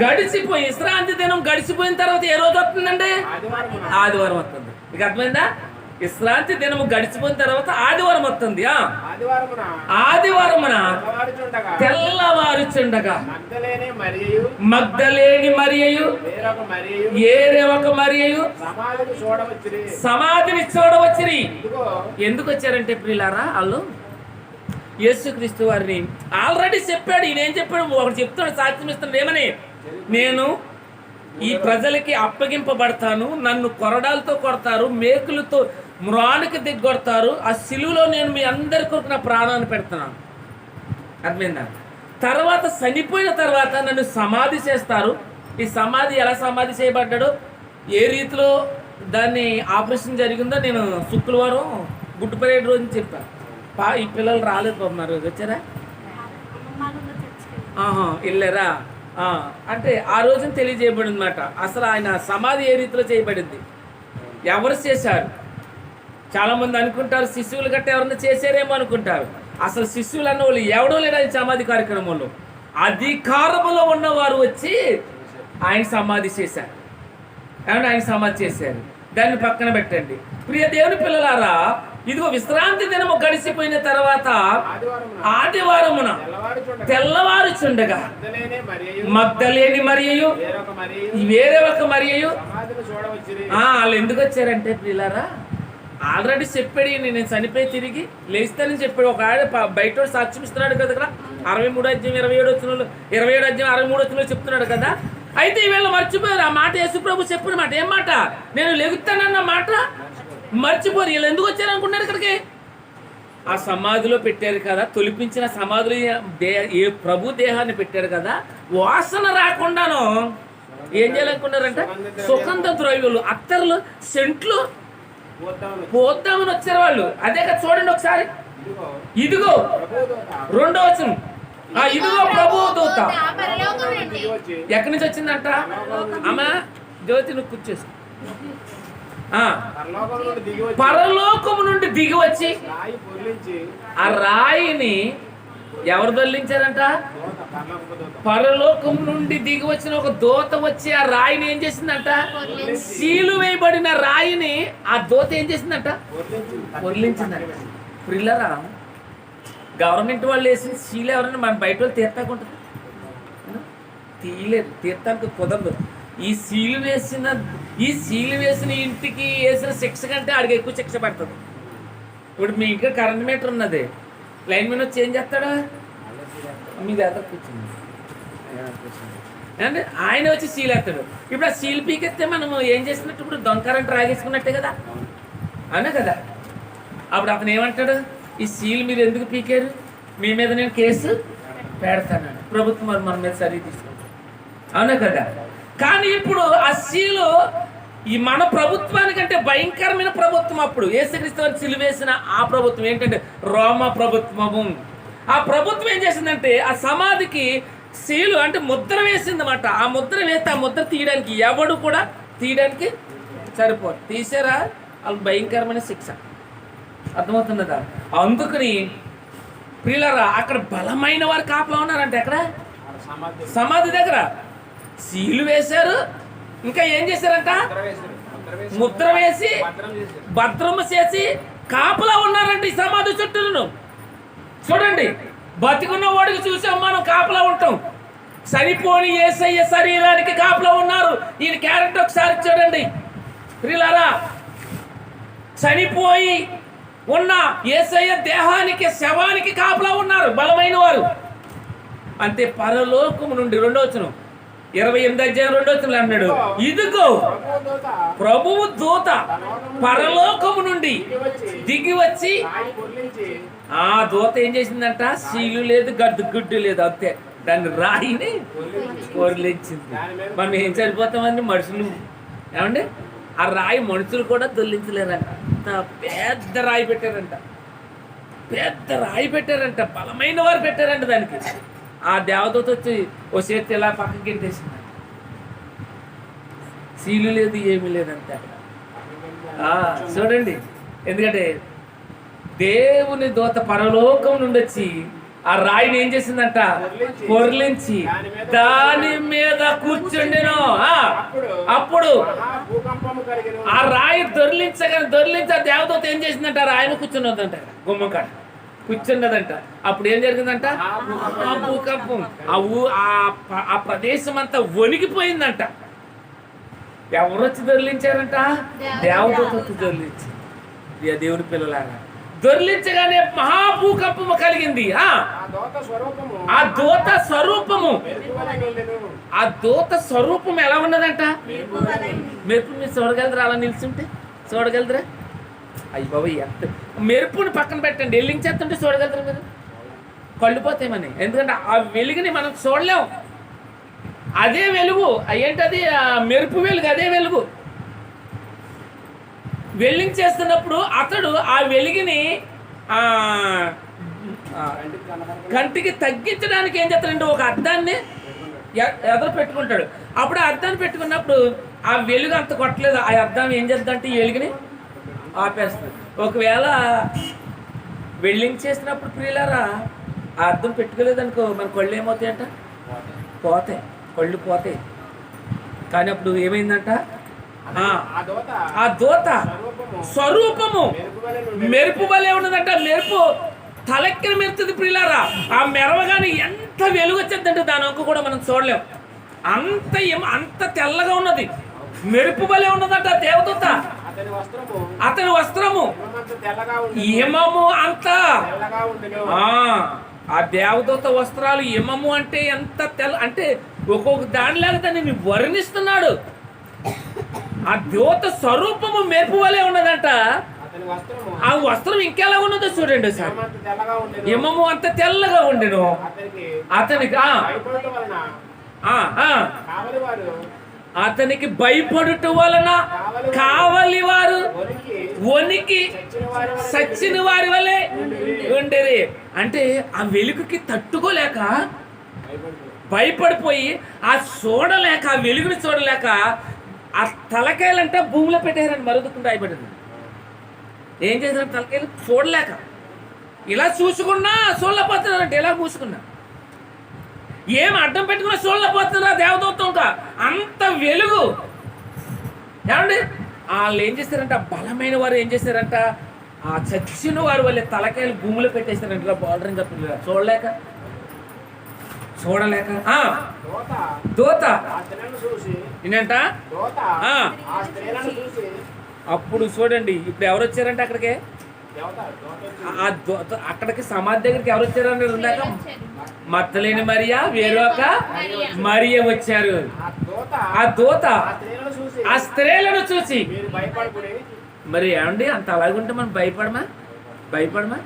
గడిచిపోయి విశ్రాంతి దినం గడిచిపోయిన తర్వాత ఏ రోజు వస్తుందండి? ఆదివారం వస్తుంది. మీకు అర్థమైందా? విశ్రాంతి దినము గడిచిపోయిన తర్వాత ఆదివారం వస్తుంది. ఆదివారమున తెల్లవారుచుండగా మగ్దలేని మరియయు ఏరే ఒక మరియయు సమాధిని చూడవచ్చిరి. ఎందుకు వచ్చారంటే ప్రియులారా, వాళ్ళు యేసుక్రీస్తు వారిని ఆల్రెడీ చెప్పాడు. ఈయన ఏం చెప్పాడు? ఒకటి చెప్తాడు, సాక్ష్యం ఇస్తున్నాడు. ఏమని? నేను ఈ ప్రజలకి అప్పగింపబడతాను, నన్ను కొరడాలతో కొడతారు, మేకులతో మ్రానికి దిగ్గొడతారు, ఆ సిలువలో నేను మీ అందరి కొరకు నా ప్రాణాన్ని పెడుతున్నాను. అర్థమైందా? తర్వాత చనిపోయిన తర్వాత నన్ను సమాధి చేస్తారు. ఈ సమాధి ఎలా సమాధి చేయబడ్డాడో, ఏ రీతిలో దాన్ని ఆపరేషన్ జరిగిందో నేను శుక్రవారం గుడ్ ఫ్రైడే రోజు చెప్పాను. ఈ పిల్లలు రాలేదు బాబు, వచ్చారా? వెళ్ళారా? అంటే ఆ రోజున తెలియజేయబడింది అన్నమాట. అసలు ఆయన సమాధి ఏ రీతిలో చేయబడింది, ఎవరు చేశారు? చాలామంది అనుకుంటారు శిశువులు గట్ట ఎవరన్నా చేశారేమో అనుకుంటారు. అసలు శిశువులు అన్న వాళ్ళు ఎవడో లేడు ఆయన సమాధి కార్యక్రమంలో. అధికారంలో ఉన్నవారు వచ్చి ఆయన సమాధి చేశారు. ఏమన్నా ఆయన సమాధి చేశారు. దాన్ని పక్కన పెట్టండి. ప్రియ దేవుని పిల్లలారా, ఇదిగో విశ్రాంతి దినము గడిచిపోయిన తర్వాత ఆదివారమున తెల్లవారుచుండగా మగ్దలేని మరియయు వేరే ఒక మరియయు. వాళ్ళు ఎందుకు వచ్చారంటే ప్రియులారా, ఆల్రెడీ చెప్పాడు. నేను చనిపోయి తిరిగి లేస్తానని చెప్పాడు. ఒక ఆడ బయట సాక్ష్యం ఇస్తున్నాడు కదా, ఇక్కడ 63 అధ్యాయం 27 వచనంలో 27 అధ్యాయం 63 వచనంలో చెప్తున్నాడు కదా. అయితే వీళ్ళు మర్చిపోయారు ఆ మాట. యేసుప్రభు చెప్పిన మాట. ఏం మాట? నేను లెగుతానన్న మాట మర్చిపోరు. వీళ్ళు ఎందుకు వచ్చారు అనుకున్నారు ఇక్కడికి? ఆ సమాధిలో పెట్టారు కదా, తొలిపించిన సమాధిలో ఏ ప్రభు దేహాన్ని పెట్టారు కదా, వాసన రాకుండాను ఏం చేయాలనుకున్నారంట? సుగంధ ద్రవ్యాలు, అత్తర్లు, సెంట్లు పోద్దామని వచ్చారు వాళ్ళు. అదే కదా, చూడండి ఒకసారి. ఇదిగో 2వ వచనం. ఇదిగో ప్రభు దూత ఎక్కడి నుంచి వచ్చిందంట? అమ్మా జ్యోతి, నువ్వు కూర్చోసి. పరలోకము నుండి దిగి వచ్చి ఆ రాయిని ఎవరు దొల్లించారంట? పరలోకం నుండి దిగి వచ్చిన ఒక దూత వచ్చి ఆ రాయిని ఏం చేసిందంట? సీలు వేయబడిన రాయిని ఆ దూత ఏం చేసిందంట? పొర్లించిందంట. ప్రిల్లరా, గవర్నమెంట్ వాళ్ళు వేసిన సీలు ఎవరైనా మన బయట వాళ్ళు తీర్తాకుంటుంది? తీయలేదు, తీర్థానికి కుదరదు. ఈ సీలు వేసిన ఇంటికి వేసిన శిక్ష కంటే ఆడికి ఎక్కువ శిక్ష పడుతుంది. ఇప్పుడు మీ ఇంట్లో కరెంట్ మీటర్ ఉన్నది, లైన్ మెన్ వచ్చి ఏం చేస్తాడా? మీ దగ్గర కూర్చుంది అంటే ఆయన వచ్చి సీల్ వేస్తాడు. ఇప్పుడు ఆ సీల్ పీకెత్తే మనం ఏం చేసినట్టు? ఇప్పుడు దొంగ కరెంట్ రాగేసుకున్నట్టే కదా, అవునా కదా? అప్పుడు అతను ఏమంటాడు? ఈ సీల్ మీరు ఎందుకు పీకారు? మీ మీద నేను కేసు పెడతాను. ప్రభుత్వం మరి మన మీద చర్య తీసుకుంటాం, అవునా కదా? కానీ ఇప్పుడు ఆ సీలు ఈ మన ప్రభుత్వానికంటే భయంకరమైన ప్రభుత్వం. అప్పుడు యేసుక్రీస్తు వారిని సిలువేసిన ఆ ప్రభుత్వం ఏంటంటే రోమా ప్రభుత్వము. ఆ ప్రభుత్వం ఏం చేసిందంటే ఆ సమాధికి సీలు అంటే ముద్ర వేసిందన్నమాట. ఆ ముద్ర వేస్తే ఆ ముద్ర తీయడానికి ఎవడు కూడా తీయడానికి సరిపోదు. తీసారా? వాళ్ళు భయంకరమైన శిక్ష. అర్థమవుతున్నదా? అందుకని ప్రియులారా, అక్కడ బలమైన వారు కాపలా ఉన్నారంటే ఎక్కడ? సమాధి దగ్గర సీలు వేశారు. ఇంకా ఏం చేశారంట? ముద్ర వేసి భద్రము చేసి కాపలా ఉన్నారంట ఈ సమాధి చుట్టూను. చూడండి, బతికున్న వాడికి చూసాం మనం కాపలా ఉంటాం. చనిపోని యేసయ్య శరీరానికి కాపలా ఉన్నారు. ఈయన క్యారెక్టర్ ఒకసారి చూడండి ప్రియులారా. చనిపోయి ఉన్న యేసయ్య దేహానికి, శవానికి కాపలా ఉన్నారు బలమైన వారు. అంతే. పరలోకము నుండి 2వ వచనం 28 అధ్యాయం 2వ వచనంలో అన్నాడు, ఇదిగో ప్రభువు దూత పరలోకము నుండి దిగి వచ్చి. ఆ దూత ఏం చేసిందంట? సీలు లేదు, గుడ్డు లేదు, అంతే. దాన్ని రాయిని పొర్లించింది. మనం ఏం సరిపోతామని మనుషులు. ఏమండి? ఆ రాయి మనుషులు కూడా దొల్లించలేరంట. పెద్ద రాయి పెట్టారంట, పెద్ద రాయి పెట్టారంట, బలమైన వారు పెట్టారంట దానికి. ఆ దేవదూత వచ్చి ఓ చేతి ఇలా పక్కకి గెంటేసింది. సీలు లేదు, ఏమీ లేదంటే. చూడండి, ఎందుకంటే దేవుని దూత పరలోకం నుండి వచ్చి ఆ రాయిని ఏం చేసిందంట? పొర్లించి దాని మీద కూర్చుండెను. అప్పుడు ఆ రాయి దొర్లించి ఆ దేవదూత ఏం చేసిందంట? ఆ రాయిని కూర్చున్నదంట, గుమ్మం కాడ కూర్చున్నదంట. అప్పుడు ఏం జరిగిందంట? ఆ భూకంపం, ఆ ప్రదేశం అంతా వణికిపోయిందంట. ఎవరు వచ్చి దొర్లించారంట? దేవదూత వచ్చి దొర్లించి. దేవుని పిల్లలాగా దొర్లించగానే మహాభూకంపము కలిగింది. ఆ దూత స్వరూపము, ఆ దూత స్వరూపం ఎలా ఉన్నదంట? మెరుపు. మీరు చూడగలదురా? అలా నిల్చుంటే చూడగలదురా? అయ్యి బాబు, ఎంత మెరుపుని పక్కన పెట్టండి, వెలిగించేస్తుంటే చూడగలరు మీరు? కళ్ళు పోతామని. ఎందుకంటే ఆ వెలుగుని మనం చూడలేం. అదే వెలుగు ఏంటది? మెరుపు వెలుగు, అదే వెలుగు. వెలిగించేస్తున్నప్పుడు అతడు ఆ వెలుగుని కంటికి తగ్గించడానికి ఏం చేస్తాడంటే ఒక అద్దాన్ని ఎదురు పెట్టుకుంటాడు. అప్పుడు ఆ అద్దాన్ని పెట్టుకున్నప్పుడు ఆ వెలుగు అంత కొట్టలేదు. ఆ అద్దం ఏం చేద్దంటే ఈ వెలుగుని ఆపేస్తుంది. ఒకవేళ వెలిగించేసినప్పుడు ప్రియులారా ఆ అద్దం పెట్టుకోలేదనుకో, మన కళ్ళు ఏమవుతాయంట? పోతాయి, కళ్ళు పోతాయి. కానీ అప్పుడు ఏమైందంట? ఆ దూత స్వరూపము మెరుపు వలె ఉన్నదంట. మెరుపు తలెక్కిన మెరుతుంది ప్రియులారా. ఆ మెరవగానే ఎంత వెలుగు వచ్చేద్దంటే దాని వంక కూడా మనం చూడలేం. అంత తెల్లగా ఉన్నది, మెరుపు వలె ఉన్నదంట దేవదూత. అతని వస్త్రము హిమము అంత. ఆ దేవదూత వస్త్రాలు హిమము అంటే ఎంత తెల్ల అంటే ఒక్కొక్క దానిలాగా దాన్ని వర్ణిస్తున్నాడు. ఆ దూత స్వరూపము మెరుపు వలె ఉన్నదంట. ఆ వస్త్రం ఇంకెలా ఉన్నదో చూడండి సార్. హిమము అంత తెల్లగా ఉండెను. అతనికి అతనికి భయపడుట వలన కావలి వారు వణికి సచ్చిన వారి వలె ఉండేది. అంటే ఆ వెలుగుకి తట్టుకోలేక భయపడిపోయి ఆ వెలుగుని చూడలేక ఆ తలకాయలంటే భూమిలో పెట్టారని మరుగుకుండా అయిపడింది. ఏం చేశారు? తలకాయలు చూడలేక ఇలా చూసుకున్నా చూడలేకపోతున్నారంటే ఇలా చూసుకున్నా ఏం అడ్డం పెట్టుకున్నా చూడలేకపోతున్నారా దేవదూత? ఇంకా అంత వెలుగు. ఏమండి వాళ్ళు ఏం చేశారంట? బలమైన వారు ఏం చేశారంట? ఆ చచ్చిన వారు వాళ్ళ తలకాయలు భూమిలో పెట్టేశారంట. ఇలా బార్డర్ ఇంకా చూడలేక దూత ఏంటంట? అప్పుడు చూడండి, ఇప్పుడు ఎవరు వచ్చారంటే అక్కడికి? అక్కడికి సమాధి దగ్గరికి ఎవరు వచ్చారంటే ఇందాక మత్తలేని మరియా, వేరొక మరియ వచ్చారు. ఆ దూత ఆ స్త్రీలను చూసి మరి ఏమండి అంత అలాగుంటే మనం భయపడమా?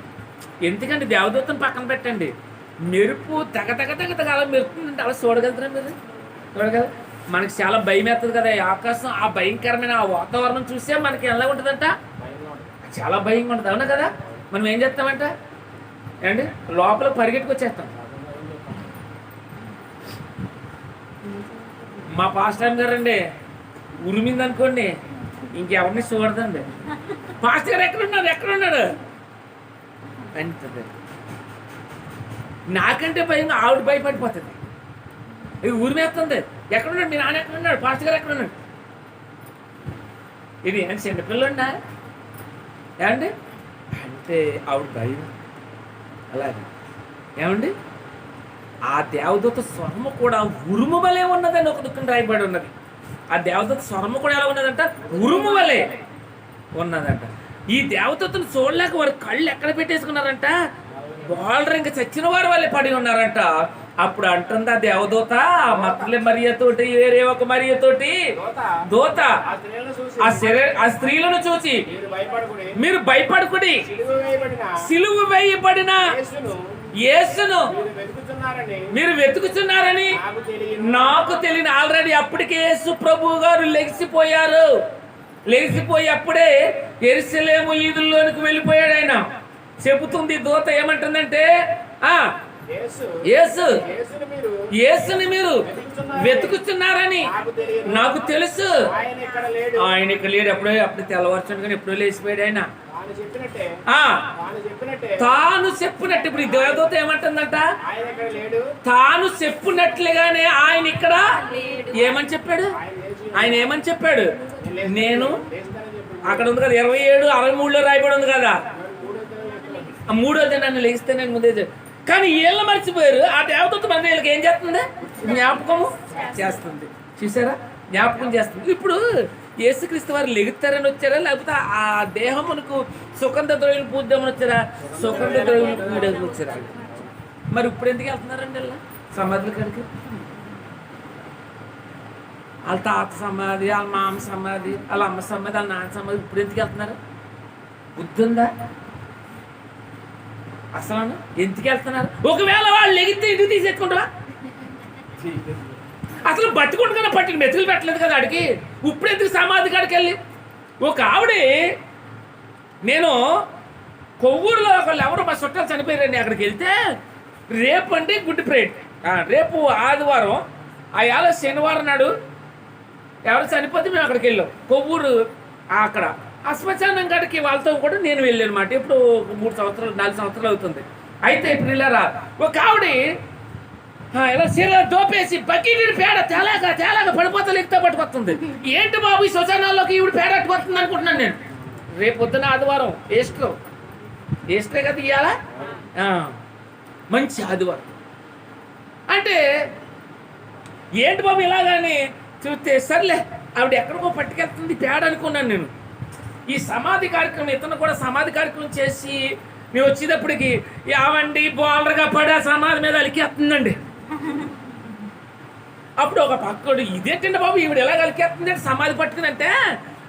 ఎందుకంటే దేవదూతను పక్కన పెట్టండి, మెరుపు తగ అలా మెరుపుతుందంటే అలా చూడగలుగుతారా మీరు? చూడగలరు? మనకి చాలా భయం వేస్తుంది కదా ఆకాశం. ఆ భయంకరమైన ఆ వాతావరణం చూసే మనకి ఎలా ఉంటుందంట? చాలా భయంగా ఉంటుంది, అవునా కదా? మనం ఏం చేస్తామంట ఏమండి? లోపల పరిగెట్టుకొచ్చేస్తాం. మా పాస్టర్ గారు అండి ఉరిమింది అనుకోండి, ఇంకెవరిని చూడదండి. పాస్టర్ గారు ఎక్కడున్నాడు అంటే నాకంటే భయంగా ఆవిడ భయపడిపోతుంది. ఇది ఊరిమేస్తుంది. ఎక్కడున్నాడు మీ నాన్న? ఎక్కడున్నాడు? పాస్టర్ గారు ఎక్కడున్నాడు? ఇది ఏం చిన్నపిల్లండా ఏమండి అంటే ఆవిడ భయం. అలాగే ఏమండి ఆ దేవదూత స్వరము కూడా ఉరుము వలె ఉన్నదని ఒక దుఃఖం రాయబడి ఉన్నది. ఆ దేవదూత స్వరము కూడా ఎలా ఉన్నదంట? ఉరుము వలె ఉన్నదంట. ఈ దేవదూతను చూడలేక వారు కళ్ళు ఎక్కడ పెట్టేసుకున్నారంట? బాల్డర్ ఇంకా చచ్చిన వారు వాళ్ళే పడి ఉన్నారంట. అప్పుడు అంటుందా దేవదూత మత్తలే మరియతోటి వేరే ఒక మరియతోటి దూత ఆ స్త్రీలను చూసి మీరు భయపడకుడి, సిలువ వేయబడిన యేసును మీరు వెతుకుతున్నారని నాకు తెలియని. ఆల్రెడీ అప్పటికే యేసు ప్రభు గారు లెగిసిపోయి అప్పుడే యెరూషలేము వీధుల్లోనికి వెళ్ళిపోయాడు. ఆయన చెబుతుంది దూత ఏమంటుందంటే యేసుని మీరు వెతుకుతున్నారని నాకు తెలుసు. ఆయన ఇక్కడ లేడు. అప్పుడే తెల్లవారుచుండగానే ఎప్పుడో లేచిపోయాడు ఆయన. తాను చెప్పినట్టు ఇప్పుడు ఈ దేవదూత ఏమంటుందంట, తాను చెప్పినట్లుగానే ఆయన ఇక్కడ ఏమని చెప్పాడు, ఆయన ఏమని చెప్పాడు, నేను అక్కడ ఉంది కదా 27:63 రాయబడి ఉంది కదా, 3వ దినాన్ని లేస్తే నేను ముందే. కానీ వీళ్ళు మర్చిపోయారు. ఆ దేవదూత మన వీళ్ళకి ఏం చేస్తుంది, జ్ఞాపకము చేస్తుంది. చూసారా, జ్ఞాపకం చేస్తుంది. ఇప్పుడు యేసుక్రీస్తు వారు లెగుతారని వచ్చారా, లేకపోతే ఆ దేహమునకు సుగంధ ద్రవ్యం పూద్దామని వచ్చారా, సుగంధ ద్రవ్యం పూయడానికి వచ్చారా? మరి ఇప్పుడు ఎందుకు వెళ్తున్నారండి ఇలా సమాధుల కాడికి? వాళ్ళ తాత సమాధి, వాళ్ళ మామ సమాధి, వాళ్ళ అమ్మ సమాధి, వాళ్ళ నాన్న సమాధి, ఇప్పుడు ఎందుకు వెళ్తున్నారు? బుద్ధి ఉందా అసలు? ఎందుకు వెళ్తున్నారు? ఒకవేళ వాళ్ళు లెగితే ఇంటికి తీసేసుకుంటారా? అసలు బట్టుకుంటున్నా పట్టిన మెతుకులు పెట్టలేదు కదా ఆడికి. ఇప్పుడు ఎందుకు సమాధి కాడికి వెళ్ళి? ఒక ఆవిడ, నేను కొవ్వూరులో ఒకళ్ళు ఎవరో మా చుట్టాలు చనిపోయారండి, అక్కడికి వెళ్తే రేపు అండి గుడ్ ఫ్రైడే, రేపు ఆదివారం, అయాల శనివారం నాడు ఎవరు చనిపోతే మేము అక్కడికి వెళ్ళాం. కొవ్వూరు అక్కడ ఆ శ్మశానం కాడికి వాళ్ళతో కూడా నేను వెళ్ళాను అనమాట. ఇప్పుడు 3 సంవత్సరాలు 4 సంవత్సరాలు అవుతుంది. అయితే ఇప్పుడు ఇలా ఒక ఆవిడ ఇలా చీర దోపేసి బకెట్ పేడ తేలాగా పడిపోతా లెక్కితే పట్టుకొస్తుంది. ఏంటి బాబు ఈ శ్మశానాల్లోకి ఈవిడ పేడ అట్టుకొస్తుంది అనుకుంటున్నాను నేను. రేపు పొద్దున ఆదివారం, ఈస్టర్ కదా ఇవాళ, మంచి ఆదివారం అంటే ఏంటి బాబు ఇలాగాని చూస్తే సర్లే ఆవిడ ఎక్కడికో పట్టుకెళ్తుంది పేడ అనుకున్నాను నేను. ఈ సమాధి కార్యక్రమం, ఇతను కూడా సమాధి కార్యక్రమం చేసి మేము వచ్చేటప్పటికి యావండి బోలర్గా పడి ఆ సమాధి మీద అలికేస్తుందండి. అప్పుడు ఒక పక్కడు, ఇదేంటండి బాబు ఈవిడ ఎలా అలికేస్తుంది సమాధి పట్టుకునంటే,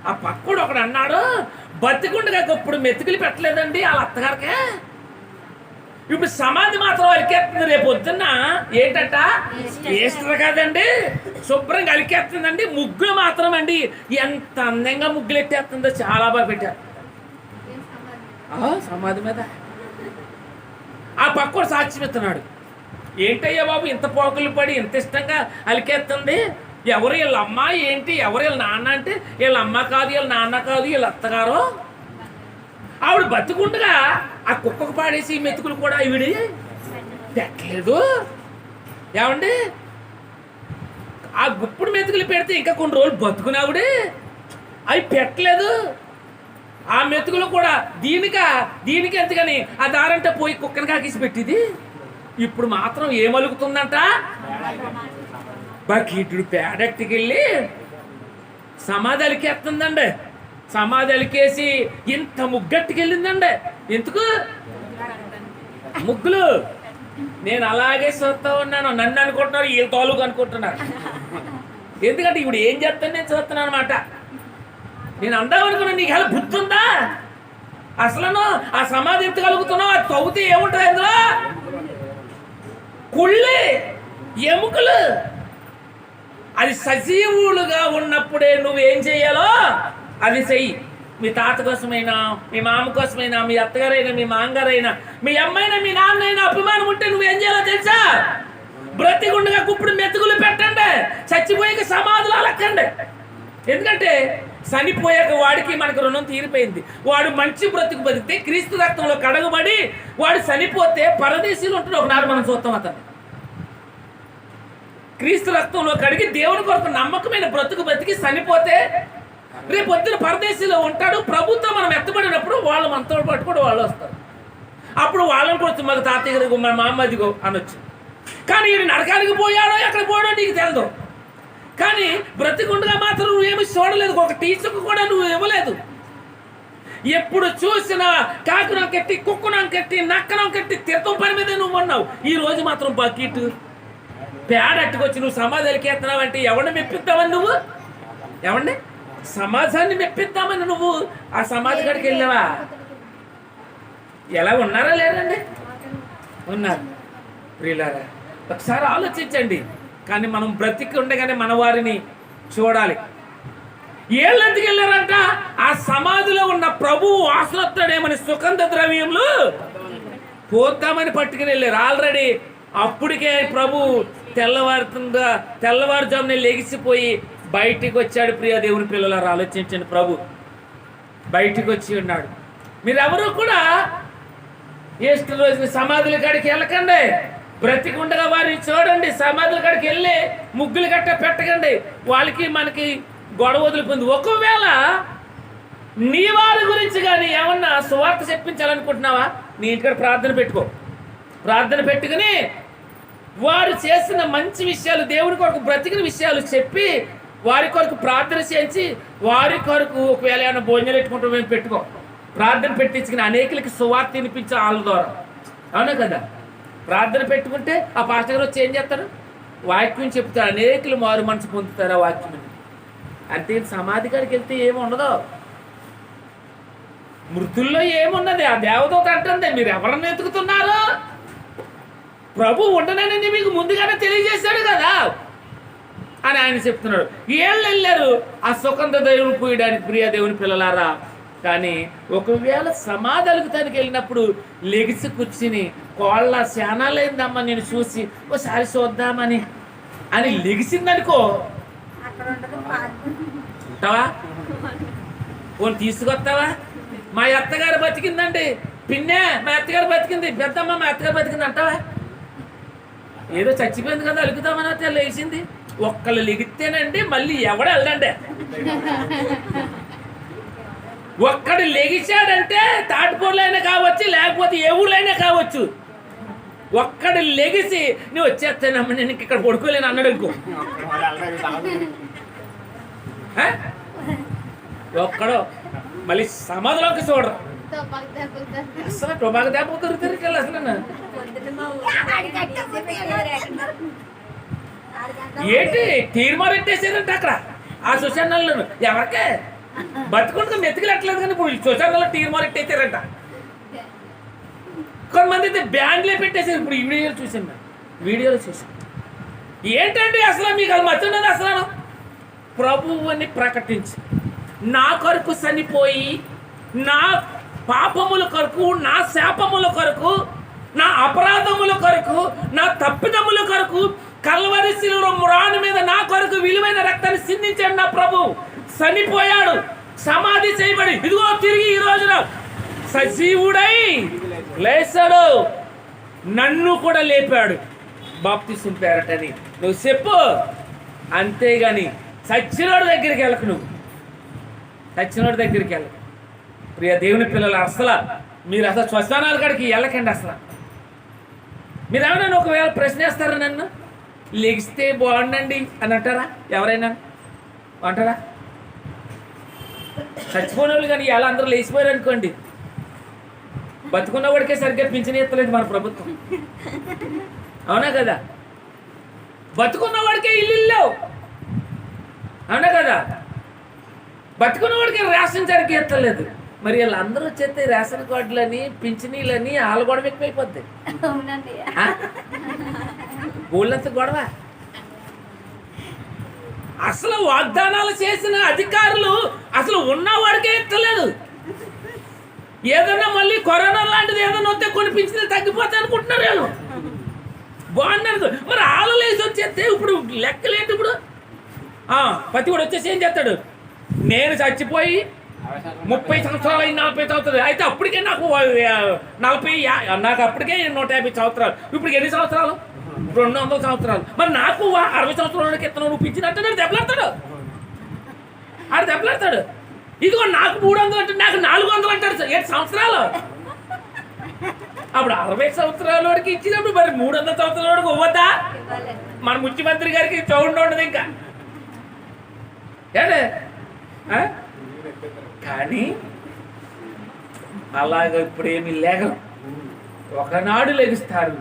ఆ పక్కడు ఒకడు అన్నాడు, బతికుండగా ఇప్పుడు మెతుకులు పెట్టలేదండి వాళ్ళ అత్తగారికే, ఇప్పుడు సమాధి మాత్రం అలికేస్తుంది. రేపు పొద్దున్న ఏంటంట ఈస్టర్ కాదండి, శుభ్రంగా అలికేస్తుందండి. ముగ్గులు మాత్రం అండి ఎంత అందంగా ముగ్గులు ఎట్టేస్తుందో, చాలా బాగా పెట్టారు సమాధి మీద. ఆ పక్కడు సాక్ష్యం ఇస్తున్నాడు, ఏంటయ్యా బాబు ఇంత పోకులు పడి ఇంత ఇష్టంగా అలికేస్తుంది, ఎవరు వీళ్ళ అమ్మ ఏంటి, ఎవరు వీళ్ళ నాన్న అంటే, వీళ్ళ అమ్మ కాదు, వీళ్ళ నాన్న కాదు, వీళ్ళ అత్తగారు. ఆవిడ బతుకుండగా ఆ కుక్కకు పాడేసి మెతుకులు కూడా ఈవిడ పెట్టలేదు. ఏమండి ఆ గుప్పుడు మెతుకులు పెడితే ఇంకా కొన్ని రోజులు బతుకుని ఆవిడే అవి పెట్టలేదు. ఆ మెతుకులు కూడా దీనికి ఎంతగాని ఆ దారంటే పోయి కుక్కని కాకేసి పెట్టింది. ఇప్పుడు మాత్రం ఏమలుగుతుందంట, బకీటుడు పేడెట్టుకి వెళ్ళి సమాధి అలికేస్తుందండి. సమాధి అలికేసి ఇంత ముగ్గట్టుకెళ్ళిందండి. ఎందుకు ముగ్గులు? నేను అలాగే చూస్తూ ఉన్నాను. నన్ను అనుకుంటున్నారు, ఈ తోలుగు అనుకుంటున్నారు. ఎందుకంటే ఇప్పుడు ఏం చేస్తాను నేను చూస్తున్నాను అనమాట. నేను అందామనుకున్నా, నీకు ఎలా బుద్ధి ఉందా అసలు? ఆ సమాధి ఎంత కలుగుతున్నావు, అది తవ్వుతే ఏముంటుంది అందులో? కుళ్ళి ఎముకలు. అది సజీవులుగా ఉన్నప్పుడే నువ్వేం చెయ్యాలో అది చెయ్యి. మీ తాత కోసమైనా, మీ మామ కోసమైనా, మీ అత్తగారైనా, మీ మామగారైనా, మీ అమ్మైనా, మీ నాన్నైనా అభిమానం ఉంటే నువ్వేం చేయాలో తెలుసా? బ్రతికుండగా కుప్పుడు మెతుకులు పెట్టండి, చచ్చిపోయాక సమాధులు అలక్కండి. ఎందుకంటే చనిపోయాక వాడికి మనకు రుణం తీరిపోయింది. వాడు మంచి బ్రతుకు బతికితే క్రీస్తు రక్తంలో కడగబడి వాడు చనిపోతే పరదేశీలు ఉంటున్న ఒకనాడు మనం చూస్తాం. అతను క్రీస్తు రక్తంలో కడిగి దేవుని కొరకు నమ్మకమైన బ్రతుకు బతికి చనిపోతే రేపు పొద్దున పరదేశీలో ఉంటాడు. ప్రభుత్వం మనం ఎత్తబడినప్పుడు వాళ్ళు మనతో పాటు కూడా వాళ్ళు వస్తారు. అప్పుడు వాళ్ళని కూడా మాకు తాతయ్య గారు, మన మామదిగో అనొచ్చు. కానీ ఈయన నరకానికి పోయాడో ఎక్కడ పోయాడో నీకు తెలదు. కానీ బ్రతికుండగా మాత్రం నువ్వేమి చూడలేదు, ఒక టీచర్కు కూడా నువ్వు ఇవ్వలేదు. ఎప్పుడు చూసినా కాకునం కట్టి, కుక్కనం కట్టి, నక్కనం కట్టి తీర్థం పని మీద నువ్వు ఉన్నావు. ఈ రోజు మాత్రం బకెట్ పేడట్టుకొచ్చి నువ్వు సమాధి ఎలికేస్తున్నావు అంటే ఎవరిని మెప్పిద్దామని నువ్వు? ఎవరిని? సమాజాన్ని మెప్పిద్దామని నువ్వు ఆ సమాధి కాడికి వెళ్ళావా? ఎలా ఉన్నారా లేదండి? ఉన్నారు ప్రియులారా, ఒకసారి ఆలోచించండి. కానీ మనం బ్రతికి ఉండగానే మన వారిని చూడాలి. ఏళ్ళు ఎందుకు వెళ్ళారంట? ఆ సమాధిలో ఉన్న ప్రభువు వాసనొస్తాడేమని సుగంధ ద్రవ్యములు పోద్దామని పట్టుకుని వెళ్ళారు. ఆల్రెడీ అప్పటికే ప్రభు తెల్లవారుజామునే లెగిసిపోయి బయటికి వచ్చాడు. ప్రియ దేవుని పిల్లలారా ఆలోచించండి, ప్రభు బయటికి వచ్చి ఉన్నాడు. మీరెవరూ కూడా ఈస్టర్ రోజున సమాధుల కాడికి వెళ్ళకండి. బ్రతికుండగా వారిని చూడండి. సమాధుల కాడికి వెళ్ళి ముగ్గులు గట్ట పెట్టకండి. వాళ్ళకి మనకి గొడవ వదిలిపోయింది. ఒకవేళ నీ వారి గురించి కానీ ఏమన్నా సువార్త చెప్పించాలనుకుంటున్నావా, నీ ఇంటికాడ ప్రార్థన పెట్టుకో. ప్రార్థన పెట్టుకుని వారు చేసిన మంచి విషయాలు, దేవుని కొరకు బ్రతికిన విషయాలు చెప్పి వారి కొరకు ప్రార్థన చేయించి వారి కొరకు ఒకవేళ ఏమైనా భోజనం పెట్టుకుంటూ మేము పెట్టుకో. ప్రార్థన పెట్టించుకుని అనేకులకి సువార్త వినిపించే వాళ్ళ ద్వారా. అవునా కదా? ప్రార్థన పెట్టుకుంటే ఆ పాస్టర్ గారు వచ్చి ఏం చేస్తారు? వాక్యం చెప్తారు. అనేకులు మారు మనసు పొందుతారు ఆ వాక్యం. అంటే సమాధి కాడికి వెళ్తే ఏమి ఉండదు. మృతుల్లో ఏమున్నది? ఆ దేవదూత అంటుంది, మీరు ఎవరన్నా ఎత్తుకుతున్నారు? ప్రభు ఉండనని మీకు ముందుగానే తెలియజేశాడు కదా అని ఆయన చెప్తున్నాడు. ఏళ్ళు వెళ్ళారు ఆ సుగంధ దేవుని పూయడానికి, ప్రియ దేవుని పిల్లలారా. కానీ ఒకవేళ సమాధులకు తనకి వెళ్ళినప్పుడు లెగిసి కూర్చుని కోళ్ళ శానాలైందమ్మా నేను చూసి ఓసారి చూద్దామని అని లెగిసిందనుకో, ఉంటావా? ఫోన్ తీసుకొస్తావా? మా అత్తగారు బతికిందండి, పిన్నే మా అత్తగారు బతికింది, పెద్దమ్మ మా అత్తగారు బతికింది అంటావా? ఏదో చచ్చిపోయింది కదా అలుగుతామని లేచింది. ఒక్కళ్ళు లెగితేనండి మళ్ళీ ఎవడ వెళ్ళండి. ఒక్కడు లెగిచాడంటే తాటిపూర్లైనా కావచ్చు, లేకపోతే ఏ ఊళ్ళైనా కావచ్చు. ఒక్కడు లెగిసి నువ్వు వచ్చేస్తానమ్మ నేను ఇక్కడ పడుకోలేను అన్నాడు అనుకో, ఒక్కడో మళ్ళీ సమాధిలోకి చూడరు. అసలు టొబాకు దెబ్బ దొరుకుతారు అసలు. ఏంటి తీర్మారెట్టేసేదంటే అక్కడ ఆ సుశానాల్లో ఎవరికే బతుకుంటే మెతుకులెట్టలేదు, కానీ ఇప్పుడు సుశానాల్లో తీర్మారెట్టేసారంట. కొంతమంది అయితే బ్యాండ్లే పెట్టేసారు. ఇప్పుడు ఈ వీడియోలో చూసాను. ఏంటంటే అసలు మీకు అది మర్చున్నది అసలు ప్రభువుని ప్రకటించి నా కొరకు చనిపోయి నా పాపముల కొరకు, నా శాపముల కొరకు, నా అపరాధముల కొరకు, నా తప్పిదముల కొరకు కల్వరి శిలువ మ్రాను మీద నా కొరకు విలువైన రక్తాన్ని సిందించాడు నా ప్రభు. చనిపోయాడు, సమాధి చేయబడి ఇదిగో తిరిగి ఈ రోజున సజీవుడై లేచాడు, నన్ను కూడా లేపాడు. బాప్తిసం పేరటని నువ్వు చెప్పు. అంతేగాని సచ్చినోడి దగ్గరికి వెళ్ళకు. నువ్వు సచ్చినోడి దగ్గరికి వెళ్ళకు. ప్రియ దేవుని పిల్లలు, అసలు మీరు అసలు శ్మశానాల కాడికి వెళ్ళకండి. అసలు మీరు ఏమైనా ఒకవేళ ప్రశ్నిస్తారా నన్ను, లెగిస్తే బాగుండండి అని అంటారా? ఎవరైనా అంటారా? చచ్చిపోయిన వాళ్ళు కానీ ఇలా అందరూ లేచిపోయారు అనుకోండి, బతుకున్నవాడికే సరిగ్గా పింఛన్ ఎత్తలేదు మన ప్రభుత్వం. అవునా కదా? బతుకున్నవాడికే ఇల్లు లేవు. అవునా కదా? బతుకున్నవాడికి రేషన్ సరిగ్గా ఎత్తలేదు. మరి వీళ్ళందరూ వచ్చేస్తే రేషన్ కార్డులని, పింఛనీలని వాళ్ళ గొడవ ఎక్కువైపోద్ది. ఊళ్ళంత గొడవ. అసలు వాగ్దానాలు చేసిన అధికారులు అసలు ఉన్నవాడికే ఎత్తలేదు. ఏదన్నా మళ్ళీ కరోనా లాంటిది ఏదన్నా వస్తే కొన్ని పింఛనీలు తగ్గిపోతాయి అనుకుంటున్నారు వీళ్ళు. బాగున్నారు. మరి ఆలలేసి వచ్చేస్తే ఇప్పుడు లెక్కలేంటి? ఇప్పుడు పతి కూడా వచ్చేసి ఏం చేస్తాడు? నేను చచ్చిపోయి 30 సంవత్సరాలు అయింది, 40 సంవత్సరాలు అయితే అప్పటికే నాకు 40, నాకు అప్పటికే 150 సంవత్సరాలు. ఇప్పుడు ఎన్ని సంవత్సరాలు? 200 సంవత్సరాలు. మరి నాకు 60 సంవత్సరాలకి ఎత్తనం నువ్వు పింఛనంటే దెబ్బలాడతాడు. ఆడు దెబ్బలాడతాడు. ఇదిగో నాకు 300 అంటే నాకు 400 అంటాడు. 7 సంవత్సరాలు. అప్పుడు 60 సంవత్సరాల వాడికి ఇచ్చినప్పుడు మరి 300 సంవత్సరాల వాడికి ఇవ్వద్దా? మన ముఖ్యమంత్రి గారికి చౌండి ఉండదు ఇంకా. ఏంటే కానీ అలాగ ఇప్పుడేమి లేగం. ఒకనాడు లెగుస్తారు.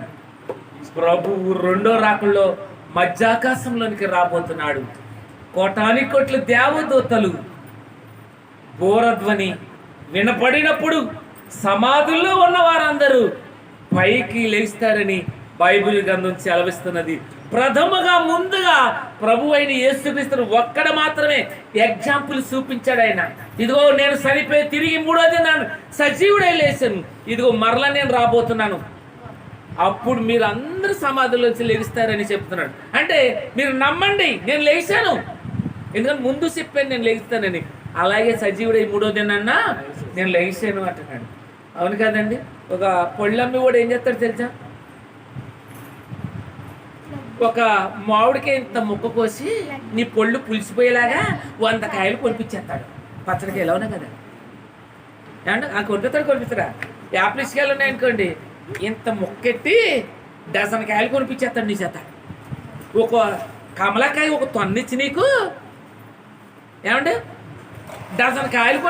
ప్రభువు రెండో రాకల్లో మధ్యాకాశంలోనికి రాబోతున్నాడు. కోటాని కోట్ల దేవదూతలు బోరధ్వని వినపడినప్పుడు సమాధుల్లో ఉన్న వారందరూ పైకి లేస్తారని బైబిల్ గ్రంథం సెలవిస్తున్నది. ప్రథమగా ముందుగా ప్రభు అయిన యేసుక్రీస్తును ఒక్కడ మాత్రమే ఎగ్జాంపుల్ చూపించాడు ఆయన. ఇదిగో నేను చనిపోయి తిరిగి 3వ దినాన సజీవుడై లేచాను, ఇదిగో మరలా నేను రాబోతున్నాను, అప్పుడు మీరు అందరూ సమాధిలోంచి లెగిస్తారని చెప్తున్నాడు. అంటే మీరు నమ్మండి, నేను లేచాను, ఎందుకంటే ముందు చెప్పాను నేను లెగిస్తానని. అలాగే సజీవుడై 3వ దినాన నేను లేచాను అంటున్నాడు. అవును కదండి. ఒక పొళ్ళమ్మి కూడా ఏం చేస్తాడు తెలుసా? ఒక మామిడికాయ ఇంత ముక్క కోసి నీ పొళ్ళు పులిసిపోయేలాగా 100 కాయలు కొనిపించేస్తాడు. పచ్చడికాయలు అవునా కదా? ఏమంటే ఆ కొనిపిస్తాడా? యాపిల్ ఇసుకాయలు ఉన్నాయనుకోండి, ఇంత ముక్కెట్టి డజన్ కాయలు కొనిపించేస్తాడు నీ చేత. ఒక కమలాకాయ ఒక తొన్నిచ్చి నీకు ఏమంటే డజన్ కాయలు